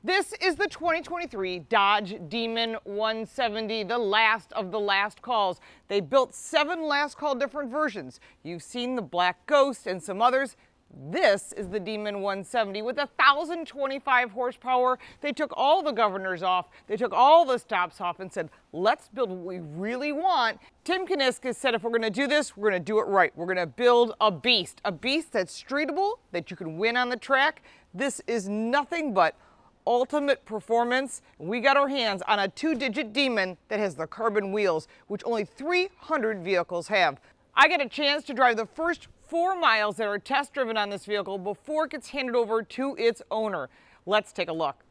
This is the 2023 Dodge Demon 170, the last of the last calls. They built 7 last call different versions. You've seen the Black Ghost and some others. This is the Demon 170 with 1,025 horsepower. They took all the governors off, they took all the stops off and said, let's build what we really want. Tim Kuniskis said if we're gonna do this, we're gonna do it right. We're gonna build a beast that's streetable, that you can win on the track. This is nothing but ultimate performance. We got our hands on a 2-digit Demon that has the carbon wheels, which only 300 vehicles have. I got a chance to drive the first 4 miles that are test driven on this vehicle before it gets handed over to its owner. Let's take a look.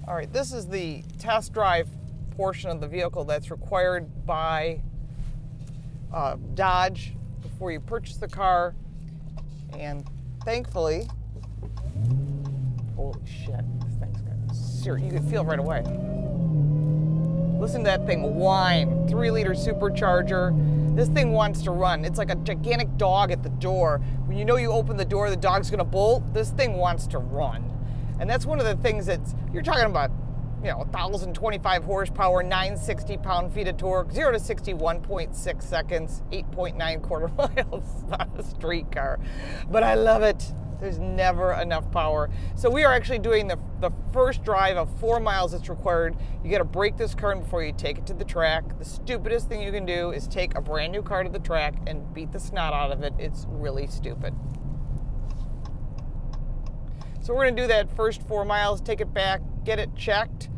All right, this is the test drive portion of the vehicle that's required by Dodge before you purchase the car. And thankfully, holy shit, this thing's got serious, you can feel it right away. Listen to that thing whine, 3-liter supercharger. This thing wants to run. It's like a gigantic dog at the door. When you know you open the door, the dog's gonna bolt, this thing wants to run. And that's one of the things that's, you're talking about, 1,025 horsepower, 960 pound-feet of torque, 0 to 60, 1.6 seconds, 8.9 quarter miles. It's not a street car, but I love it. There's never enough power. So we are actually doing the first drive of 4 miles that's required. You gotta break this car in before you take it to the track. The stupidest thing you can do is take a brand new car to the track and beat the snot out of it. It's really stupid. So we're gonna do that first 4 miles, take it back, get it checked,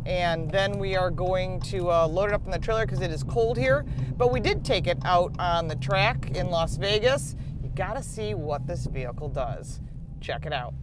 and then we are going to load it up in the trailer because it is cold here. But we did take it out on the track in Las Vegas. Gotta see what this vehicle does. Check it out.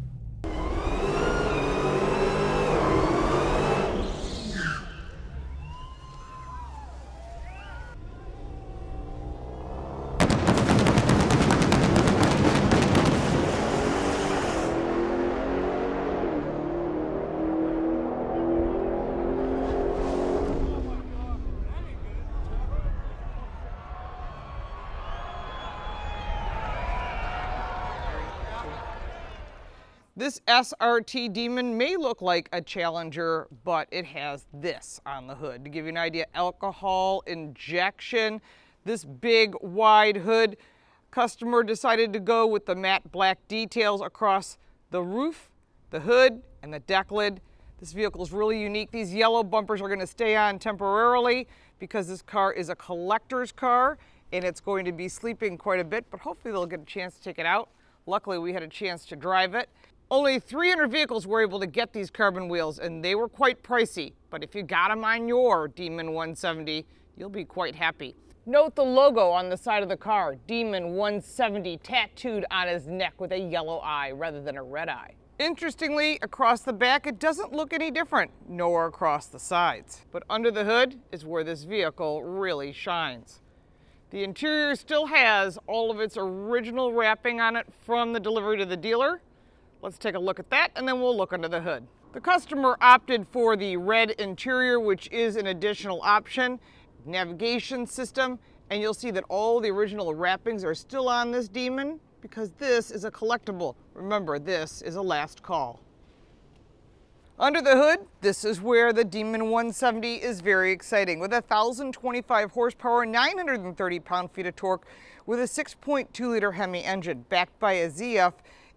This SRT Demon may look like a Challenger, but it has this on the hood. To give you an idea, alcohol injection, this big wide hood. Customer decided to go with the matte black details across the roof, the hood, and the deck lid. This vehicle is really unique. These yellow bumpers are going to stay on temporarily because this car is a collector's car and it's going to be sleeping quite a bit, but hopefully they'll get a chance to take it out. Luckily, we had a chance to drive it. Only 300 vehicles were able to get these carbon wheels, and they were quite pricey. But if you got them on your Demon 170, you'll be quite happy. Note the logo on the side of the car, Demon 170, tattooed on his neck with a yellow eye rather than a red eye. Interestingly, across the back, it doesn't look any different, nor across the sides. But under the hood is where this vehicle really shines. The interior still has all of its original wrapping on it from the delivery to the dealer. Let's take a look at that, and then we'll look under the hood. The customer opted for the red interior, which is an additional option, navigation system, and you'll see that all the original wrappings are still on this Demon because this is a collectible. Remember, this is a last call. Under the hood, this is where the Demon 170 is very exciting. With 1,025 horsepower, 930 pound-feet of torque, with a 6.2-liter Hemi engine, backed by a ZF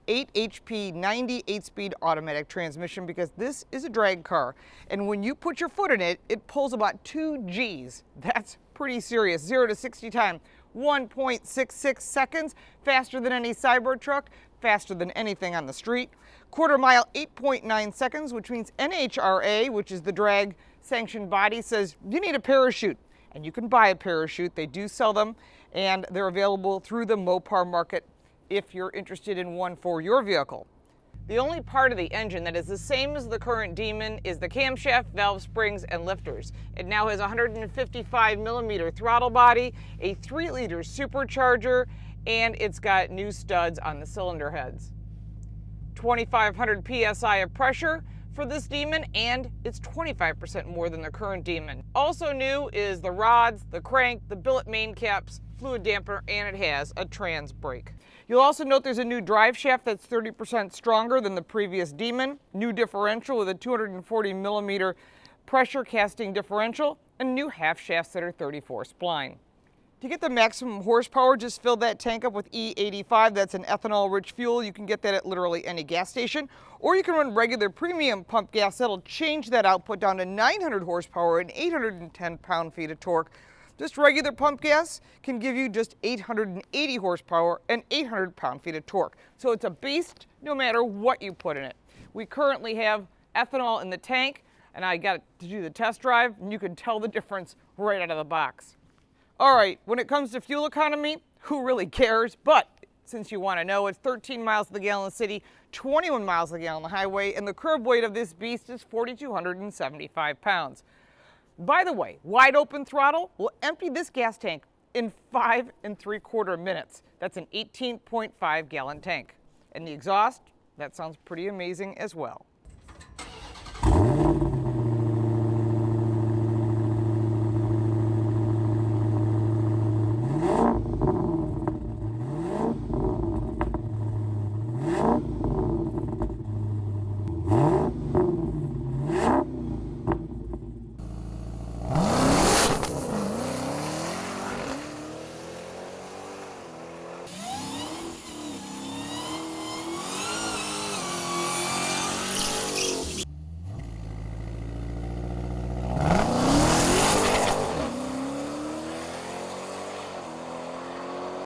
8 HP 98-speed automatic transmission, because this is a drag car. And when you put your foot in it, it pulls about 2 Gs. That's pretty serious. 0 to 60 time, 1.66 seconds, faster than any Cyber truck, faster than anything on the street. Quarter mile, 8.9 seconds, which means NHRA, which is the drag sanctioned body, says you need a parachute. And you can buy a parachute. They do sell them, and they're available through the Mopar market if you're interested in one for your vehicle. The only part of the engine that is the same as the current Demon is the camshaft, valve springs, and lifters. It now has a 155mm throttle body, a 3-liter supercharger, and it's got new studs on the cylinder heads. 2,500 PSI of pressure, for this Demon, and it's 25% more than the current Demon. Also new is the rods, the crank, the billet main caps, fluid dampener, and it has a trans brake. You'll also note there's a new drive shaft that's 30% stronger than the previous Demon, new differential with a 240 millimeter pressure casting differential, and new half shafts that are 34 spline. To get the maximum horsepower, just fill that tank up with E85. That's an ethanol-rich fuel. You can get that at literally any gas station. Or you can run regular premium pump gas. That'll change that output down to 900 horsepower and 810 pound-feet of torque. Just regular pump gas can give you just 880 horsepower and 800 pound-feet of torque. So it's a beast no matter what you put in it. We currently have ethanol in the tank, and I got to do the test drive, and you can tell the difference right out of the box. All right, when it comes to fuel economy, who really cares? But since you want to know, it's 13 miles to the gallon in the city, 21 miles to the gallon on the highway, and the curb weight of this beast is 4,275 pounds. By the way, wide open throttle will empty this gas tank in 5 3/4 minutes. That's an 18.5 gallon tank. And the exhaust, that sounds pretty amazing as well.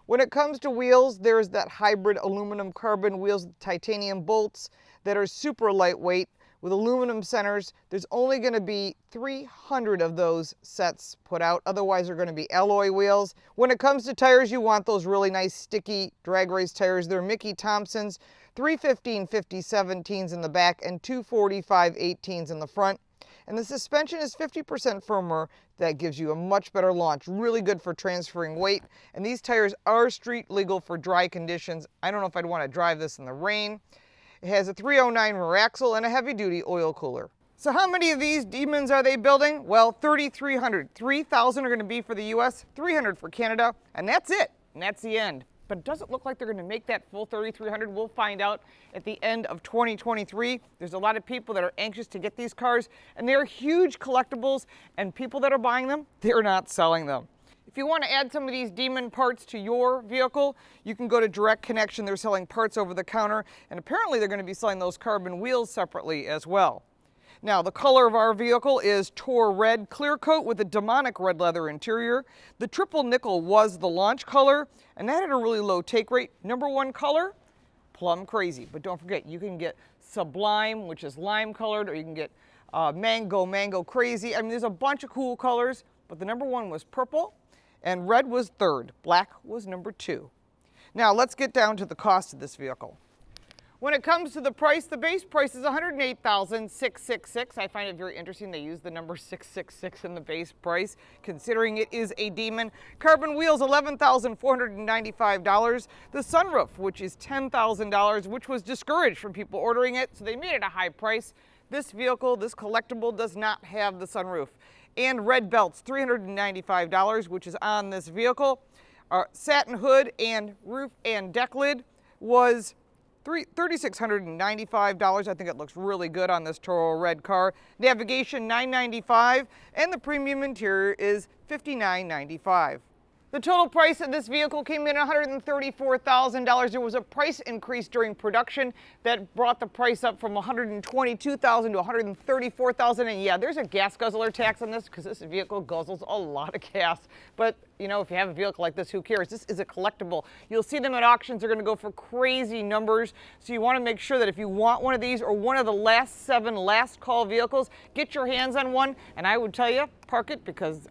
When it comes to wheels, there's that hybrid aluminum carbon wheels with titanium bolts that are super lightweight with aluminum centers. There's only going to be 300 of those sets put out. Otherwise, they're going to be alloy wheels. When it comes to tires, you want those really nice sticky drag race tires. They're Mickey Thompson's, 315/50/17s in the back and 245/18s in the front. And the suspension is 50% firmer. That gives you a much better launch. Really good for transferring weight. And these tires are street legal for dry conditions. I don't know if I'd want to drive this in the rain. It has a 309 rear axle and a heavy-duty oil cooler. So how many of these Demons are they building? Well, 3,300. 3,000 are going to be for the US, 300 for Canada, and that's it. And that's the end. But it doesn't look like they're going to make that full 3,300. We'll find out at the end of 2023. There's a lot of people that are anxious to get these cars, and they're huge collectibles, and people that are buying them, they're not selling them. If you want to add some of these Demon parts to your vehicle, you can go to Direct Connection. They're selling parts over the counter, and apparently they're going to be selling those carbon wheels separately as well. Now, the color of our vehicle is Tor Red Clear Coat with a demonic red leather interior. The triple nickel was the launch color, and that had a really low take rate. Number one color, Plum Crazy. But don't forget, you can get Sublime, which is lime colored, or you can get Mango Crazy. I mean, there's a bunch of cool colors, but the number one was purple, and red was third. Black was number two. Now, let's get down to the cost of this vehicle. When it comes to the price, the base price is $108,666. I find it very interesting they use the number 666 in the base price, considering it is a Demon. Carbon wheels, $11,495. The sunroof, which is $10,000, which was discouraged from people ordering it, so they made it a high price. This vehicle, this collectible, does not have the sunroof. And red belts, $395, which is on this vehicle. Our satin hood and roof and deck lid was $3,695. I think it looks really good on this Toro Red car. Navigation, $995, and the premium interior is $59.95. The total price of this vehicle came in at $134,000. There was a price increase during production that brought the price up from $122,000 to $134,000. And yeah, there's a gas guzzler tax on this because this vehicle guzzles a lot of gas. But you know, if you have a vehicle like this, who cares? This is a collectible. You'll see them at auctions. They're going to go for crazy numbers. So you want to make sure that if you want one of these or one of the last 7 last call vehicles, get your hands on one. And I would tell you, park it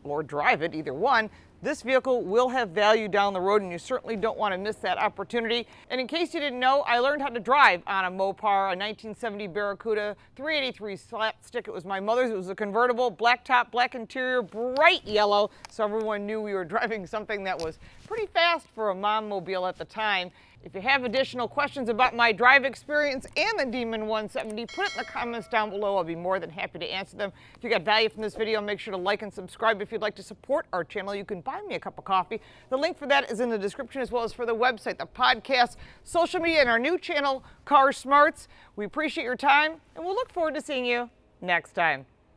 or drive it, either one. This vehicle will have value down the road, and you certainly don't want to miss that opportunity. And in case you didn't know, I learned how to drive on a Mopar, a 1970 Barracuda 383 slapstick. It was my mother's. It was a convertible, black top, black interior, bright yellow, so everyone knew we were driving something that was pretty fast for a mom mobile at the time. If you have additional questions about my drive experience and the Demon 170, put it in the comments down below. I'll be more than happy to answer them. If you got value from this video, make sure to like and subscribe. If you'd like to support our channel, you can buy me a cup of coffee. The link for that is in the description, as well as for the website, the podcast, social media, and our new channel, Car Smarts. We appreciate your time, and we'll look forward to seeing you next time.